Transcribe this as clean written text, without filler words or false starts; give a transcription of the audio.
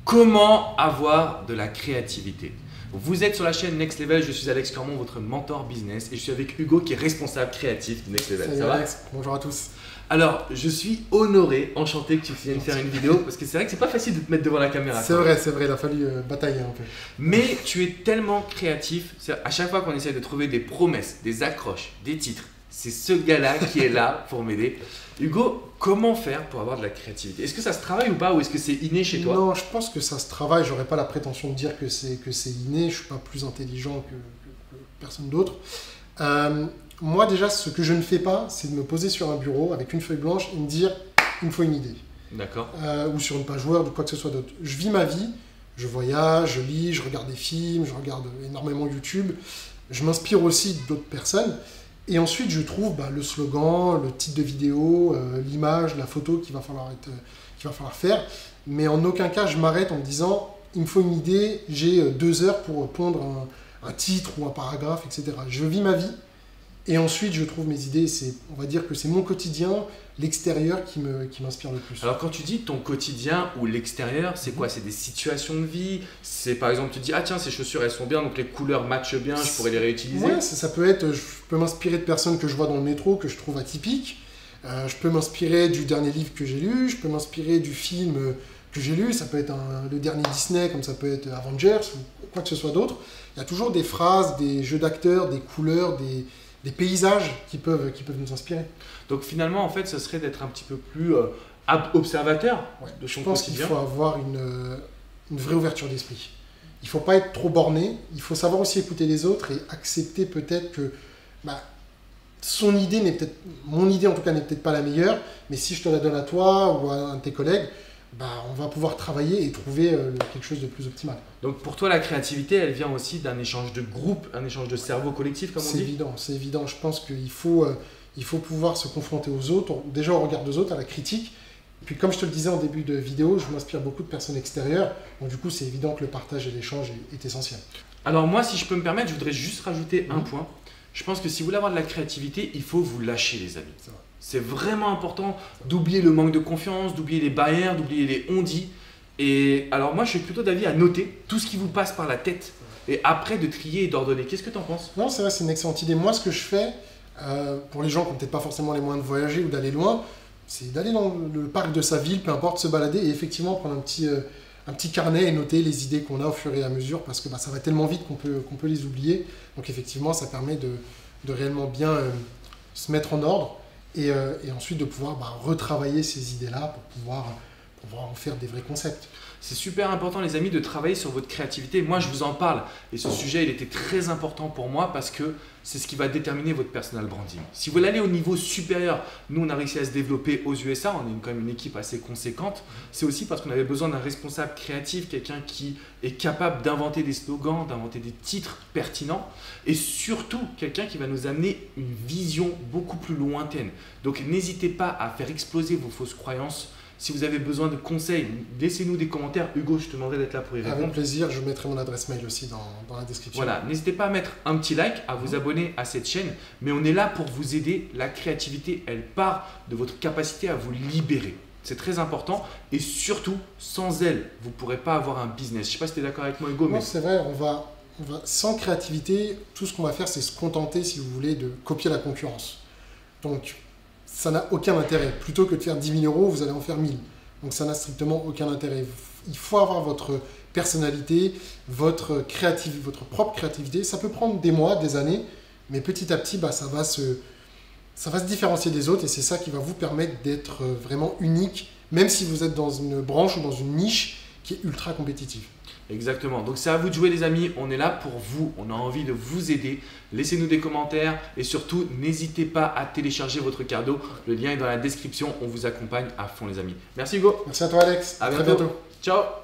Comment avoir de la créativité? Vous êtes sur la chaîne Next Level, je suis Alex Cormon, votre mentor business et je suis avec Hugo qui est responsable créatif de Next Level. Salut Alex, bonjour à tous. Alors, je suis honoré, enchanté que tu viennes faire une vidéo parce que c'est vrai que c'est pas facile de te mettre devant la caméra. C'est vrai, il a fallu batailler un peu. Mais tu es tellement créatif, à chaque fois qu'on essaie de trouver des promesses, des accroches, des titres, c'est ce gars-là qui est là pour m'aider. Hugo, comment faire pour avoir de la créativité? Est-ce que ça se travaille ou pas, ou est-ce que c'est inné chez toi? Non, je pense que ça se travaille. J'aurais pas la prétention de dire que c'est inné. Je suis pas plus intelligent que personne d'autre. Moi déjà, ce que je ne fais pas, c'est de me poser sur un bureau avec une feuille blanche et me dire il me faut une idée. D'accord. Ou sur une page Word ou quoi que ce soit d'autre. Je vis ma vie, je voyage, je lis, je regarde des films, je regarde énormément YouTube. Je m'inspire aussi d'autres personnes. Et ensuite, je trouve le slogan, le titre de vidéo, l'image, la photo qu'il va falloir faire. Mais en aucun cas, je m'arrête en me disant il me faut une idée, j'ai 2 heures pour pondre un titre ou un paragraphe, etc. Je vis ma vie et ensuite, je trouve mes idées. On va dire que c'est mon quotidien, l'extérieur qui m'inspire le plus. Alors, quand tu dis ton quotidien ou l'extérieur, c'est quoi? C'est des situations de vie? C'est par exemple, tu te dis, ah tiens, ces chaussures, elles sont bien, donc les couleurs matchent bien, je pourrais les réutiliser? Ouais, ça peut être, je peux m'inspirer de personnes que je vois dans le métro, que je trouve atypiques. Je peux m'inspirer du dernier livre que j'ai lu, je peux m'inspirer du film que j'ai lu. Ça peut être le dernier Disney, comme ça peut être Avengers, ou quoi que ce soit d'autre. Il y a toujours des phrases, des jeux d'acteurs, des couleurs, des paysages qui peuvent nous inspirer. Donc finalement, en fait, ce serait d'être un petit peu plus observateur de son quotidien. Je pense qu'il faut avoir une vraie ouverture d'esprit. Il ne faut pas être trop borné, il faut savoir aussi écouter les autres et accepter peut-être que son idée mon idée en tout cas n'est peut-être pas la meilleure, mais si je te la donne à toi ou à un de tes collègues, on va pouvoir travailler et trouver quelque chose de plus optimal. Donc pour toi, la créativité, elle vient aussi d'un échange de groupe, un échange de cerveau collectif, comme on dit? C'est évident. Je pense qu'il faut pouvoir se confronter aux autres, déjà au regard des autres, à la critique. Et puis comme je te le disais en début de vidéo, je m'inspire beaucoup de personnes extérieures. Donc du coup, c'est évident que le partage et l'échange est essentiel. Alors moi, si je peux me permettre, je voudrais juste rajouter un point. Je pense que si vous voulez avoir de la créativité, il faut vous lâcher, les amis. C'est vraiment important d'oublier le manque de confiance, d'oublier les barrières, d'oublier les on-dit. Et alors moi, je suis plutôt d'avis à noter tout ce qui vous passe par la tête et après de trier et d'ordonner. Qu'est-ce que tu en penses? Non, c'est vrai, c'est une excellente idée. Moi, ce que je fais, pour les gens qui n'ont peut-être pas forcément les moyens de voyager ou d'aller loin, c'est d'aller dans le parc de sa ville, peu importe, se balader et effectivement prendre un petit carnet et noter les idées qu'on a au fur et à mesure parce que ça va tellement vite qu'on peut les oublier. Donc effectivement, ça permet de réellement bien se mettre en ordre et ensuite de pouvoir retravailler ces idées-là pour pouvoir en faire des vrais concepts. C'est super important, les amis, de travailler sur votre créativité. Moi, je vous en parle et ce sujet, il était très important pour moi parce que c'est ce qui va déterminer votre personal branding. Si vous voulez aller au niveau supérieur, nous, on a réussi à se développer aux USA, on est quand même une équipe assez conséquente. C'est aussi parce qu'on avait besoin d'un responsable créatif, quelqu'un qui est capable d'inventer des slogans, d'inventer des titres pertinents et surtout quelqu'un qui va nous amener une vision beaucoup plus lointaine. Donc, n'hésitez pas à faire exploser vos fausses croyances. Si vous avez besoin de conseils, laissez-nous des commentaires. Hugo, je te demanderai d'être là pour y répondre. Avec plaisir, je mettrai mon adresse mail aussi dans la description. Voilà, n'hésitez pas à mettre un petit like, à vous abonner à cette chaîne. Mais on est là pour vous aider. La créativité, elle part de votre capacité à vous libérer. C'est très important. Et surtout, sans elle, vous ne pourrez pas avoir un business. Je ne sais pas si tu es d'accord avec moi, Hugo. Non, c'est vrai, sans créativité, tout ce qu'on va faire, c'est se contenter, si vous voulez, de copier la concurrence. Donc, ça n'a aucun intérêt. Plutôt que de faire 10 000 €, vous allez en faire 1000. Donc ça n'a strictement aucun intérêt. Il faut avoir votre personnalité, votre propre créativité. Ça peut prendre des mois, des années, mais petit à petit, ça va se différencier des autres et c'est ça qui va vous permettre d'être vraiment unique, même si vous êtes dans une branche ou dans une niche qui est ultra compétitive. Exactement. Donc c'est à vous de jouer, les amis. On est là pour vous. On a envie de vous aider. Laissez-nous des commentaires et surtout, n'hésitez pas à télécharger votre cadeau. Le lien est dans la description. On vous accompagne à fond, les amis. Merci Hugo. Merci à toi Alex. À très bientôt. Ciao.